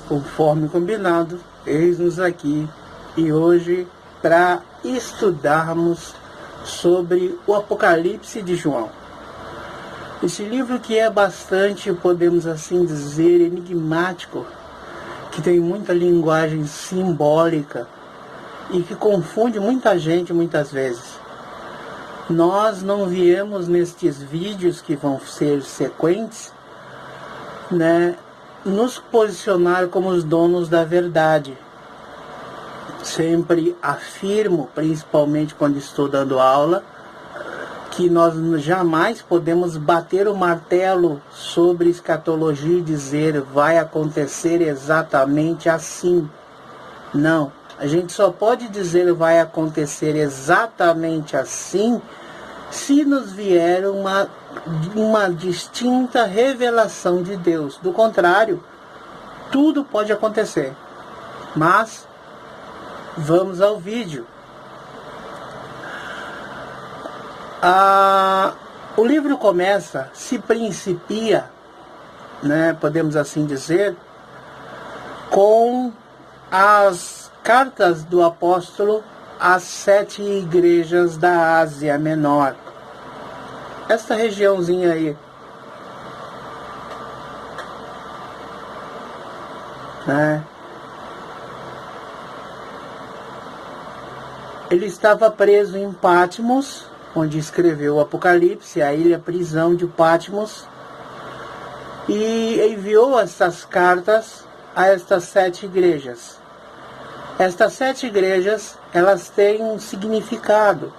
Conforme combinado, eis-nos aqui e hoje para estudarmos sobre o Apocalipse de João. Esse livro que é bastante, podemos assim dizer, enigmático, que tem muita linguagem simbólica e que confunde muita gente muitas vezes. Nós não viemos nestes vídeos que vão ser sequentes, nos posicionar como os donos da verdade. Sempre afirmo, principalmente quando estou dando aula, que nós jamais podemos bater o martelo sobre escatologia e dizer vai acontecer exatamente assim. Não, a gente só pode dizer vai acontecer exatamente assim se nos vier uma distinta revelação de Deus. Do contrário, tudo pode acontecer. Mas vamos ao vídeo. O livro começa, se principia, podemos assim dizer, com as cartas do apóstolo às 7 igrejas da Ásia Menor. Esta regiãozinha aí. Ele estava preso em Patmos, onde escreveu o Apocalipse, a ilha-prisão de Patmos, e enviou estas cartas a estas 7 igrejas. Estas 7 igrejas, elas têm um significado.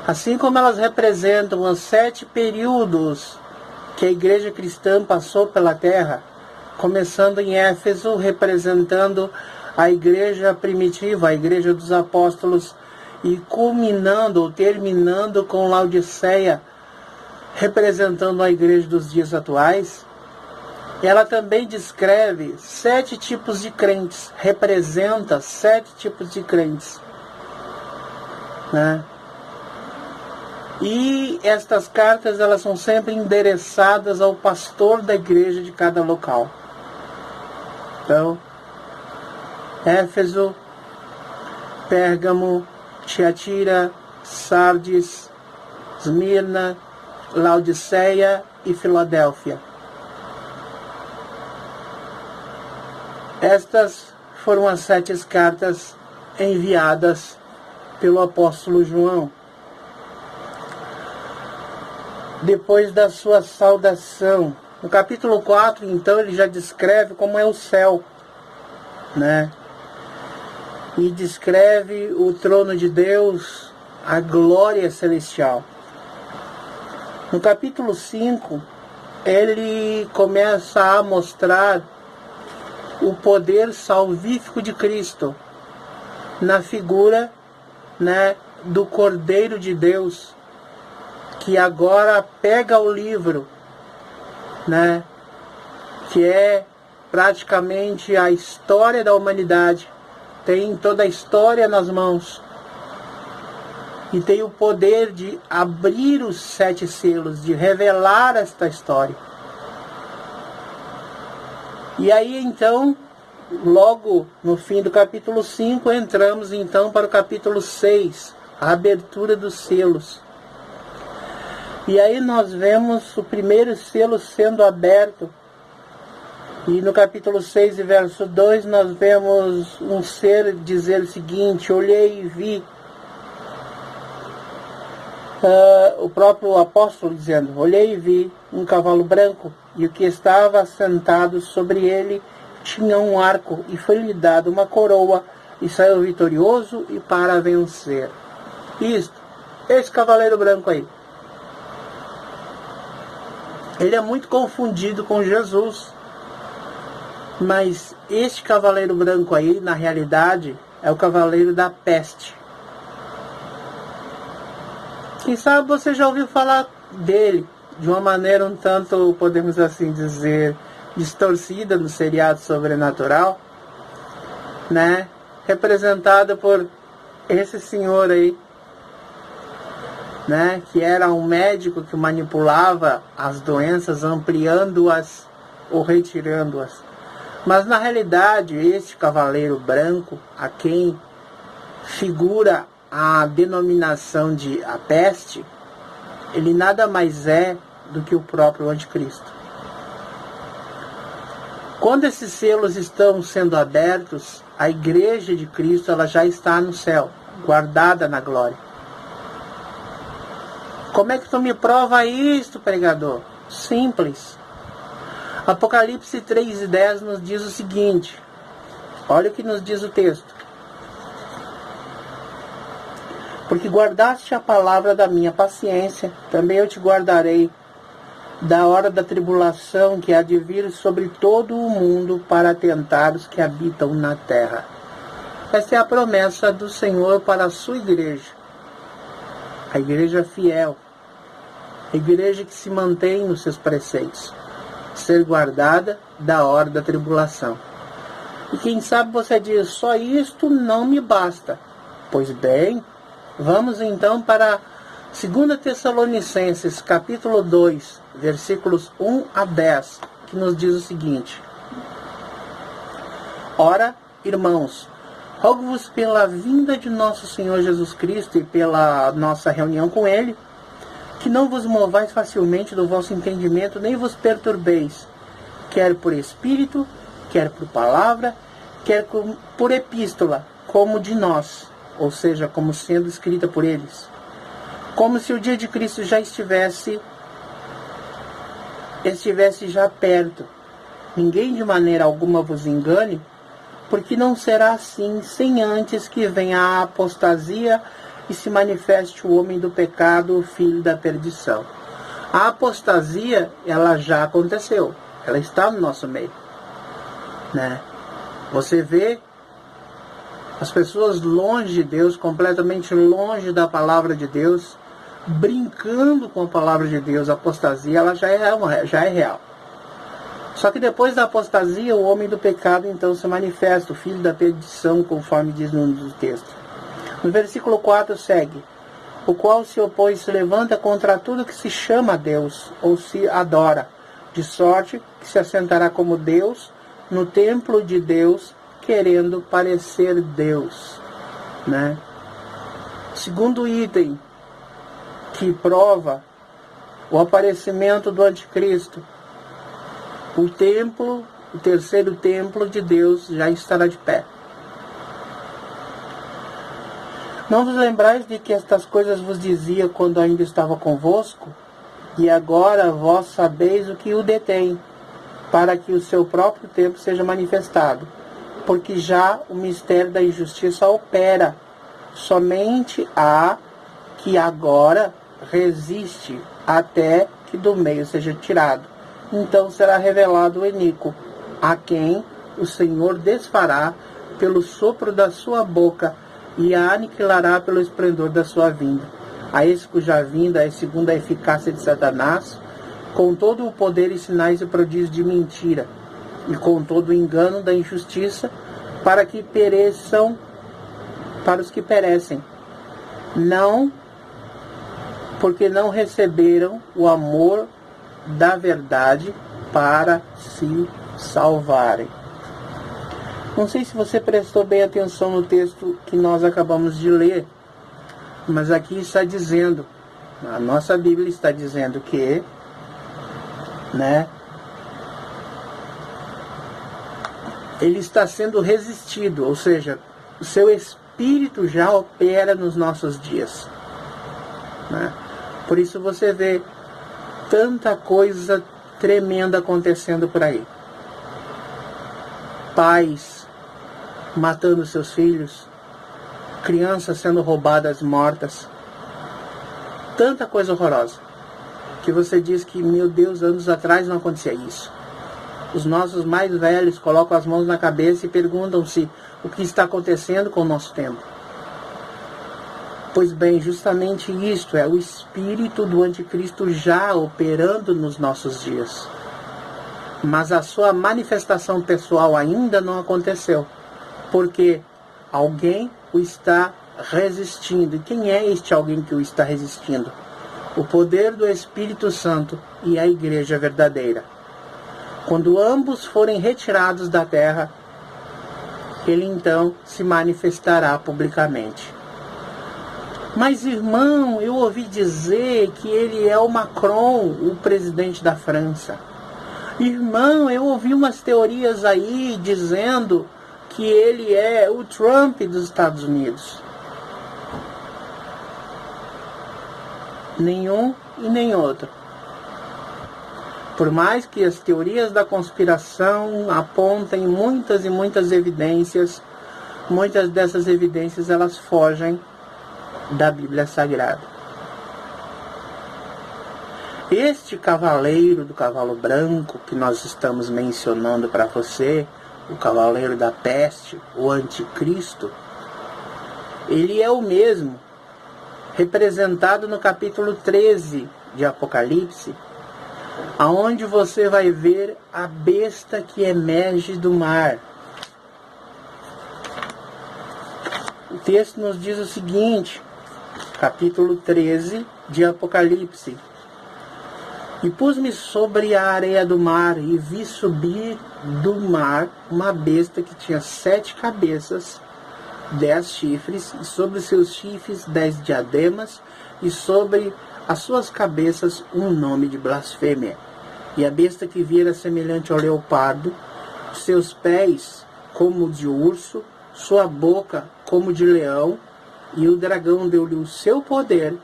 Assim como elas representam os 7 períodos que a igreja cristã passou pela terra, começando em Éfeso, representando a igreja primitiva, a igreja dos apóstolos, e culminando ou terminando com Laodiceia, representando a igreja dos dias atuais. Ela também descreve 7 tipos de crentes, representa 7 tipos de crentes. E estas cartas, elas são sempre endereçadas ao pastor da igreja de cada local. Então, Éfeso, Pérgamo, Tiatira, Sardes, Esmirna, Laodiceia e Filadélfia. Estas foram as 7 cartas enviadas pelo apóstolo João. Depois da sua saudação, no capítulo 4, então, ele já descreve como é o céu, e descreve o trono de Deus, a glória celestial. No capítulo 5, ele começa a mostrar o poder salvífico de Cristo na figura, do Cordeiro de Deus, que agora pega o livro, que é praticamente a história da humanidade, tem toda a história nas mãos e tem o poder de abrir os 7 selos, de revelar esta história. E aí então, logo no fim do capítulo 5, entramos então para o capítulo 6, a abertura dos selos. E aí nós vemos o primeiro selo sendo aberto. E no capítulo 6, verso 2, nós vemos um ser dizer o seguinte: olhei e vi. O próprio apóstolo dizendo: olhei e vi um cavalo branco, e o que estava sentado sobre ele tinha um arco, e foi-lhe dado uma coroa, e saiu vitorioso e para vencer. Esse cavaleiro branco aí, ele é muito confundido com Jesus. Mas este cavaleiro branco aí, na realidade, é o cavaleiro da peste. Quem sabe você já ouviu falar dele de uma maneira um tanto, podemos assim dizer, distorcida no seriado Sobrenatural, representada por esse senhor aí, que era um médico que manipulava as doenças, ampliando-as ou retirando-as. Mas na realidade, este cavaleiro branco, a quem figura a denominação de a peste, ele nada mais é do que o próprio anticristo. Quando esses selos estão sendo abertos, a igreja de Cristo ela já está no céu, guardada na glória. Como é que tu me prova isto, pregador? Simples. Apocalipse 3:10 nos diz o seguinte. Olha o que nos diz o texto. Porque guardaste a palavra da minha paciência, também eu te guardarei da hora da tribulação que há de vir sobre todo o mundo para atentar os que habitam na terra. Esta é a promessa do Senhor para a sua igreja. A igreja fiel. A igreja que se mantém nos seus preceitos. Ser guardada da hora da tribulação. E quem sabe você diz, só isto não me basta. Pois bem, vamos então para 2 Tessalonicenses, capítulo 2, versículos 1 a 10, que nos diz o seguinte. Ora, irmãos, rogo-vos pela vinda de nosso Senhor Jesus Cristo e pela nossa reunião com Ele, que não vos movais facilmente do vosso entendimento, nem vos perturbeis, quer por espírito, quer por palavra, quer por epístola, como de nós, ou seja, como sendo escrita por eles. Como se o dia de Cristo já estivesse já perto. Ninguém de maneira alguma vos engane, porque não será assim sem antes que venha a apostasia e se manifeste o homem do pecado, o filho da perdição. A apostasia, ela já aconteceu. Ela está no nosso meio. Né? Você vê as pessoas longe de Deus, completamente longe da palavra de Deus, brincando com a palavra de Deus. A apostasia, ela já é real. Só que depois da apostasia, o homem do pecado então se manifesta, o filho da perdição, conforme diz no texto. No versículo 4 segue: o qual se opõe e se levanta contra tudo que se chama Deus, ou se adora, de sorte que se assentará como Deus no templo de Deus, querendo parecer Deus. Né? Segundo item que prova o aparecimento do anticristo, o terceiro templo de Deus já estará de pé. Não vos lembrais de que estas coisas vos dizia quando ainda estava convosco? E agora vós sabeis o que o detém, para que o seu próprio tempo seja manifestado. Porque já o mistério da injustiça opera. Somente há que agora resiste até que do meio seja tirado. Então será revelado o iníquo, a quem o Senhor desfará pelo sopro da sua boca e a aniquilará pelo esplendor da sua vinda. A esse cuja vinda é segundo a eficácia de Satanás, com todo o poder e sinais e prodígios de mentira, e com todo o engano da injustiça, para os que perecem, não porque não receberam o amor da verdade para se salvarem. Não sei se você prestou bem atenção no texto que nós acabamos de ler, mas aqui está dizendo, a nossa Bíblia está dizendo que, ele está sendo resistido, ou seja, o seu espírito já opera nos nossos dias. Por isso você vê tanta coisa tremenda acontecendo por aí. Pais matando seus filhos, crianças sendo roubadas, mortas. Tanta coisa horrorosa, que você diz que, meu Deus, anos atrás não acontecia isso. Os nossos mais velhos colocam as mãos na cabeça e perguntam-se o que está acontecendo com o nosso tempo. Pois bem, justamente isto é o espírito do anticristo já operando nos nossos dias. Mas a sua manifestação pessoal ainda não aconteceu, porque alguém o está resistindo. E quem é este alguém que o está resistindo? O poder do Espírito Santo e a igreja verdadeira. Quando ambos forem retirados da terra, ele então se manifestará publicamente. Mas, irmão, eu ouvi dizer que ele é o Macron, o presidente da França. Irmão, eu ouvi umas teorias aí dizendo que ele é o Trump dos Estados Unidos. Nenhum e nem outro. Por mais que as teorias da conspiração apontem muitas e muitas evidências, muitas dessas evidências elas fogem da Bíblia Sagrada. Este cavaleiro do cavalo branco que nós estamos mencionando para você, o cavaleiro da peste, o anticristo, ele é o mesmo, representado no capítulo 13 de Apocalipse, aonde você vai ver a besta que emerge do mar. O texto nos diz o seguinte, capítulo 13 de Apocalipse: E pus-me sobre a areia do mar, e vi subir do mar uma besta que tinha 7 cabeças, 10 chifres, e sobre seus chifres 10 diademas, e sobre as suas cabeças um nome de blasfêmia. E a besta que vi era semelhante ao leopardo, seus pés como de urso, sua boca como de leão, e o dragão deu-lhe o seu poder,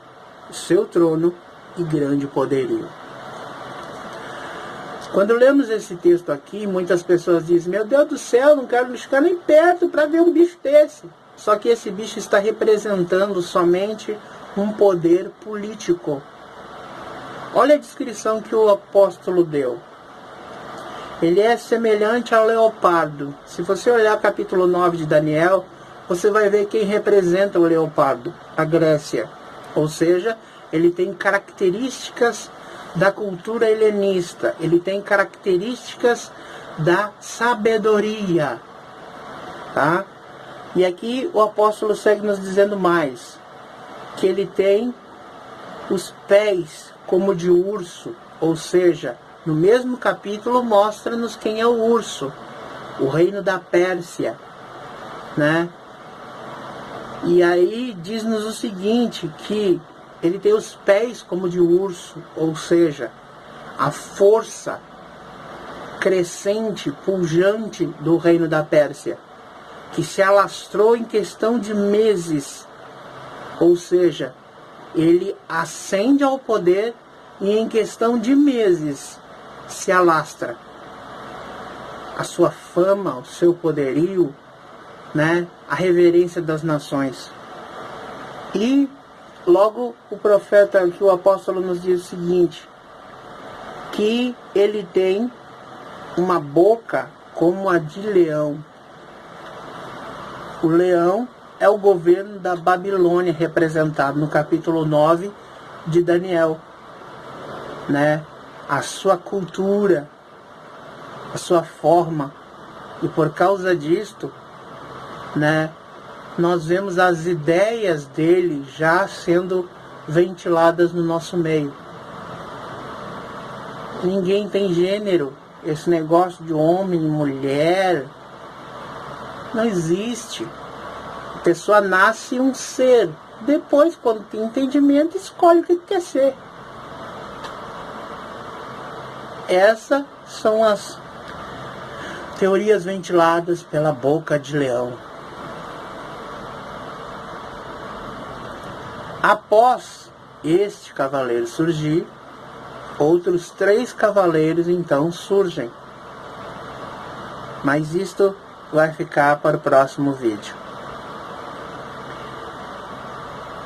o seu trono e grande poderio. Quando lemos esse texto aqui, muitas pessoas dizem: meu Deus do céu, não quero ficar nem perto para ver um bicho desse. Só que esse bicho está representando somente um poder político. Olha a descrição que o apóstolo deu. Ele é semelhante ao leopardo. Se você olhar o capítulo 9 de Daniel, você vai ver quem representa o leopardo: a Grécia. Ou seja, ele tem características da cultura helenista, ele tem características da sabedoria, tá? E aqui o apóstolo segue nos dizendo mais, que ele tem os pés como de urso, ou seja, no mesmo capítulo mostra-nos quem é o urso, o reino da Pérsia, né? E aí diz-nos o seguinte, que ele tem os pés como de urso, ou seja, a força crescente, pujante do reino da Pérsia, que se alastrou em questão de meses, ou seja, ele ascende ao poder e em questão de meses se alastra. A sua fama, o seu poderio, né, a reverência das nações. E logo o profeta, que o apóstolo nos diz o seguinte, que ele tem uma boca como a de leão. O leão é o governo da Babilônia, representado no capítulo 9 de Daniel, né? A sua cultura, a sua forma, e por causa disto, né, nós vemos as ideias dele já sendo ventiladas no nosso meio. Ninguém tem gênero, esse negócio de homem e mulher não existe. A pessoa nasce um ser, depois, quando tem entendimento, escolhe o que quer ser. Essas são as teorias ventiladas pela boca de leão. Após este cavaleiro surgir, outros 3 cavaleiros então surgem. Mas isto vai ficar para o próximo vídeo.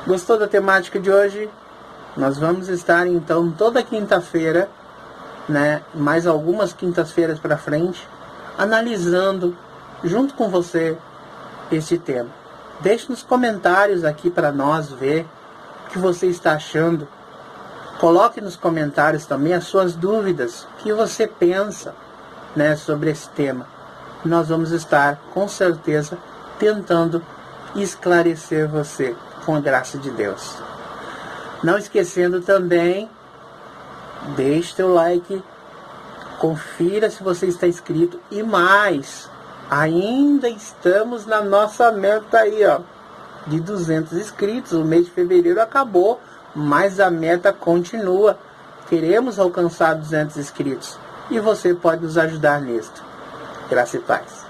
Gostou da temática de hoje? Nós vamos estar então toda quinta-feira, né, mais algumas quintas-feiras para frente, analisando junto com você este tema. Deixe nos comentários aqui para nós ver o que você está achando. Coloque nos comentários também as suas dúvidas, o que você pensa, né, sobre esse tema. Nós vamos estar, com certeza, tentando esclarecer você com a graça de Deus. Não esquecendo também, deixe seu like, Confira se você está inscrito. E mais, ainda estamos na nossa meta aí, ó, de 200 inscritos. O mês de fevereiro acabou, mas a meta continua. Queremos alcançar 200 inscritos. E você pode nos ajudar nisto. Graça e paz.